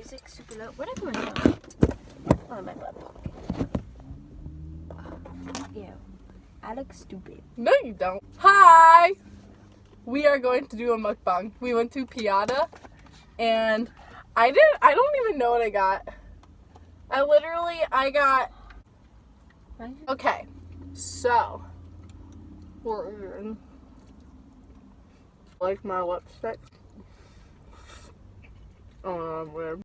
music super low. Where'd I put my phone? Oh, in my butt pocket. Ew. I look stupid. No, you don't. Hi! We are going to do a mukbang. We went to Piata, and I don't even know what I got. I got, okay, so, we're in, like my lipstick. Weird.